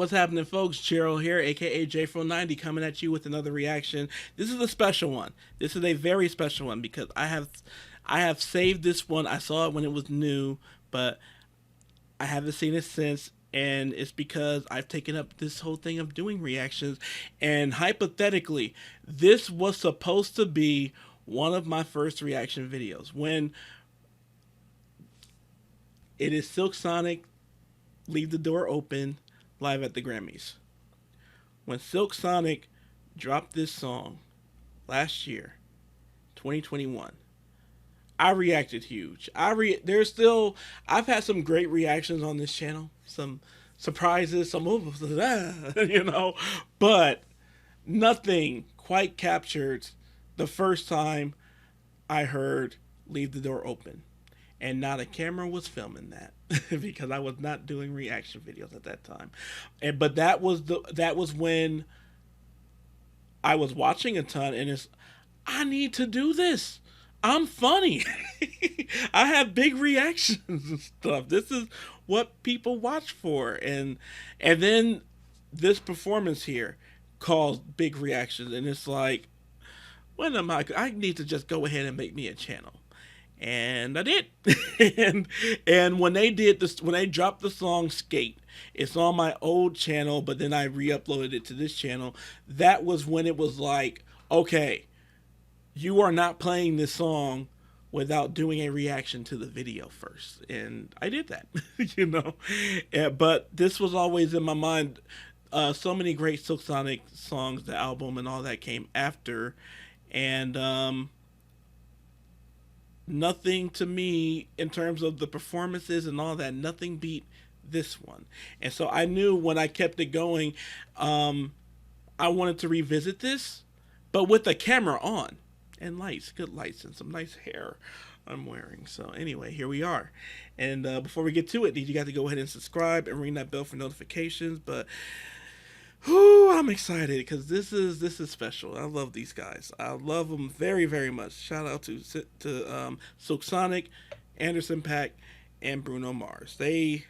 What's happening, folks? Gerald here, aka J490, coming at you with another reaction. This is a special one. This is a very special one because I have saved this one. I saw it when it was new, but I haven't seen it since, and it's because I've taken up this whole thing of doing reactions. And hypothetically, this was supposed to be one of my first reaction videos. When it is Silk Sonic, Leave the Door Open, live at the Grammys. When Silk Sonic dropped this song last year, 2021, I reacted huge. I've had some great reactions on this channel, some surprises, some but nothing quite captured the first time I heard Leave the Door Open. And not a camera was filming that because I was not doing reaction videos at that time. But that was when I was watching a ton, and I need to do this. I'm funny. I have big reactions and stuff. This is what people watch for. And then this performance here caused big reactions, and it's like, when am I need to just go ahead and make me a channel. And I did. and when they did this, when they dropped the song Skate, it's on my old channel, but then I re-uploaded it to this channel. That was when it was like, okay, you are not playing this song without doing a reaction to the video first. And I did that, but this was always in my mind. So many great Silk Sonic songs, the album and all that came after. And, nothing to me in terms of the performances and all that, nothing beat this one. And so I knew when I kept it going, I wanted to revisit this, but with the camera on and lights, good lights, and some nice hair I'm wearing. So anyway, here we are. And before we get to it, you got to go ahead and subscribe and ring that bell for notifications. But I'm excited because this is special. I love these guys. I love them very, very much. Shout out to Silk Sonic, Anderson .Paak, and Bruno Mars. They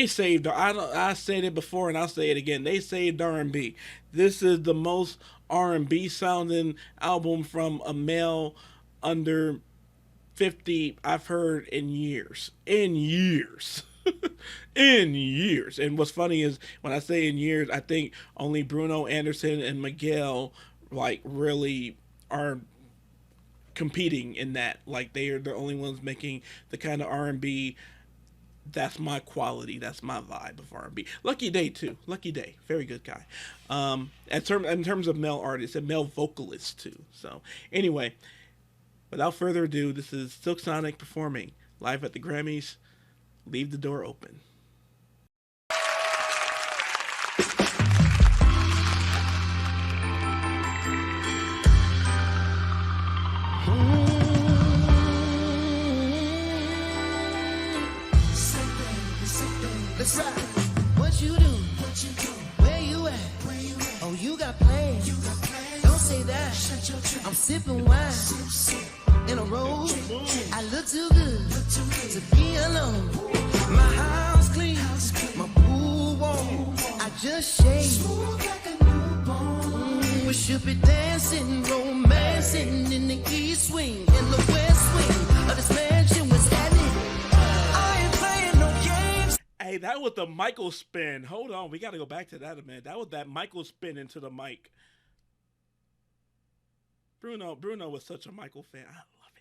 saved. I said it before and I'll say it again. They saved R&B. This is the most R&B sounding album from a male under 50 I've heard in years. In years. In years. And what's funny is when I say in years, I think only Bruno, Anderson, and Miguel like really are competing in that. Like they are the only ones making the kind of R&B that's my quality, that's my vibe of R&B. Lucky Day too. Lucky Day, very good guy. In terms of male artists and male vocalists too. So anyway, without further ado, this is Silk Sonic performing live at the Grammys. Leave the Door Open. Let's ride. What you do? Where you at? Oh, you got plans. Don't say that. I'm sipping wine in a robe. I look too good to be alone. My house clean, my pool warm. I just shaved. We should be dancing, romancing in the east wing, in the west wing of this mansion was happening. I ain't playing no games. Hey, that was the Michael spin. Hold on, we got to go back to that a minute. That was that Michael spin into the mic. Bruno was such a Michael fan. I love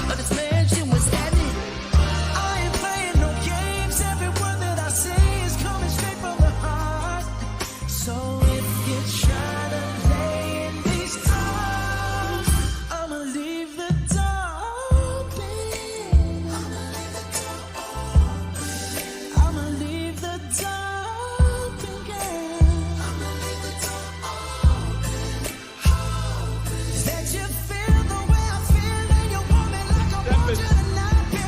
it. This mansion was happening. I ain't playing no games. Every word that I say is coming straight from the heart. So if you try to play in these songs, I'ma leave the door open. I'ma leave the door open, girl. I'ma leave the door open. That you feel the way I feel and you want me like I want you tonight.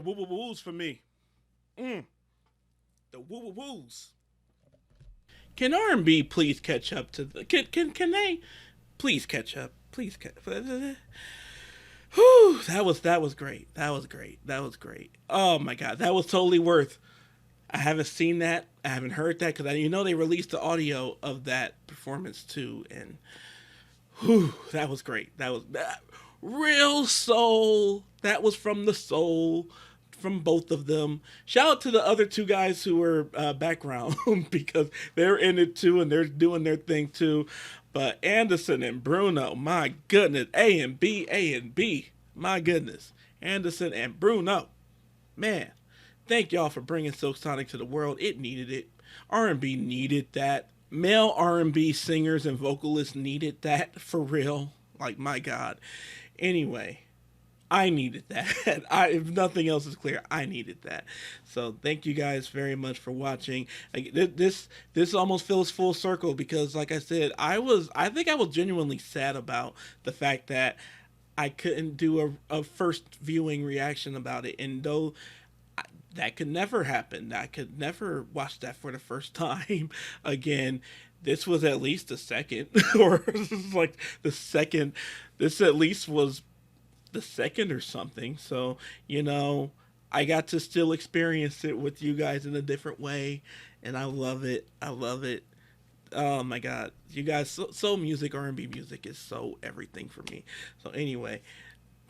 woo woo woos for me. The woo woo woos. Can R&B please catch up to the? Can they please catch up? Please catch. Whew, that was great. That was great. Oh my god, that was totally worth. I haven't seen that. I haven't heard that because they released the audio of that performance too, and whew, that was great. That was real soul. That was from the soul. From both of them. Shout out to the other two guys who were background because they're in it too and they're doing their thing too. But Anderson and Bruno, my goodness, A and B, my goodness, Anderson and Bruno, man, thank y'all for bringing Silk Sonic to the world. It needed it. R&B needed that. Male R&B singers and vocalists needed that for real. Like, my God. Anyway. I needed that. If nothing else is clear, I needed that. So thank you guys very much for watching. This almost feels full circle because, like I said, I think I was genuinely sad about the fact that I couldn't do a first viewing reaction about it. And though that could never happen, I could never watch that for the first time again. This was at least the second, or like the second. This at least was the second or something. So, I got to still experience it with you guys in a different way. And I love it. Oh my God. You guys, so music, R&B music is so everything for me. So anyway,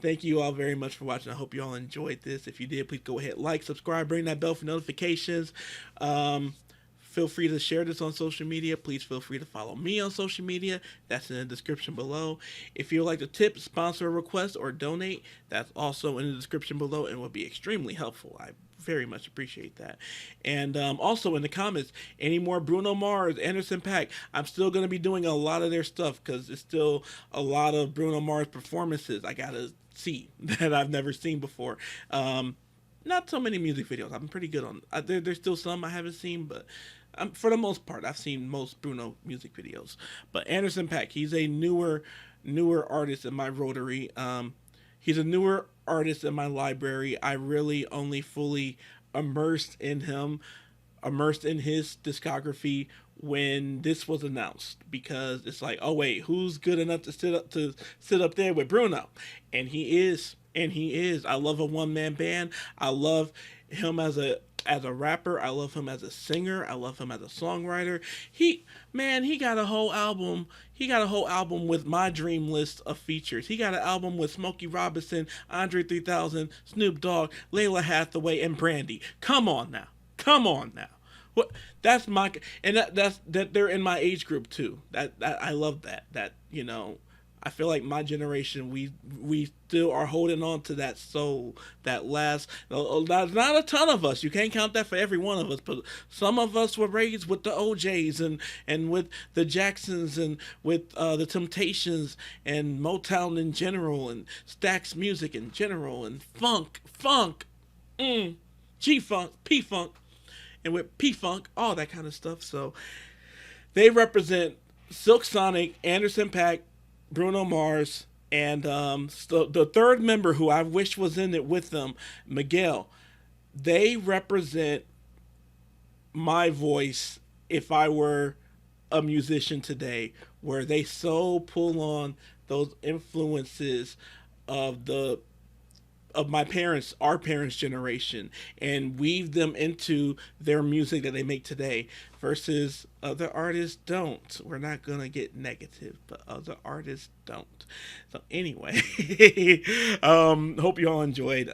thank you all very much for watching. I hope you all enjoyed this. If you did, please go ahead, like, subscribe, ring that bell for notifications. Feel free to share this on social media. Please feel free to follow me on social media. That's in the description below. If you would like to tip, sponsor a request, or donate, that's also in the description below and will be extremely helpful. I very much appreciate that. And also in the comments, any more Bruno Mars, Anderson .Paak. I'm still going to be doing a lot of their stuff because it's still a lot of Bruno Mars performances I got to see that I've never seen before. Not so many music videos. I'm pretty good on. There's still some I haven't seen, but for the most part, I've seen most Bruno music videos. But Anderson .Paak, he's a newer artist in my rotary. He's a newer artist in my library. I really only fully immersed in his discography when this was announced, because it's like, oh wait, who's good enough to sit up there with Bruno? And he is. I love a one-man band. I love him as a rapper. I love him as a singer. I love him as a songwriter. He got a whole album. He got a whole album with my dream list of features. He got an album with Smokey Robinson, Andre 3000, Snoop Dogg, Layla Hathaway, and Brandy. Come on now. What? That's my, and that's they're in my age group too. That I love that. I feel like my generation, we still are holding on to that soul, that last. Not a ton of us. You can't count that for every one of us, but some of us were raised with the OJs and with the Jacksons and with the Temptations and Motown in general and Stax music in general and funk, G-funk, P-funk, and with P-funk, all that kind of stuff. So they represent Silk Sonic, Anderson .Paak, Bruno Mars, and the third member who I wish was in it with them, Miguel. They represent my voice if I were a musician today, where they so pull on those influences of my parents, our parents' generation, and weave them into their music that they make today, versus other artists don't. We're not going to get negative, but other artists don't. So anyway, hope you all enjoyed.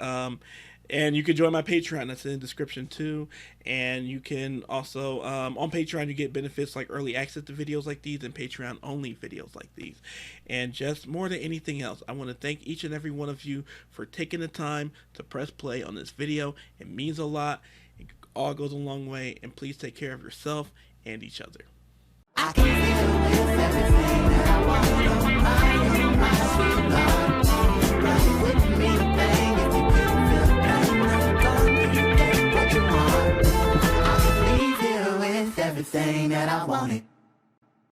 And you can join my Patreon. That's in the description too. And you can also, on Patreon, you get benefits like early access to videos like these and Patreon only videos like these. And just more than anything else, I want to thank each and every one of you for taking the time to press play on this video. It means a lot. It all goes a long way. And please take care of yourself and each other. I can feel everything that I want.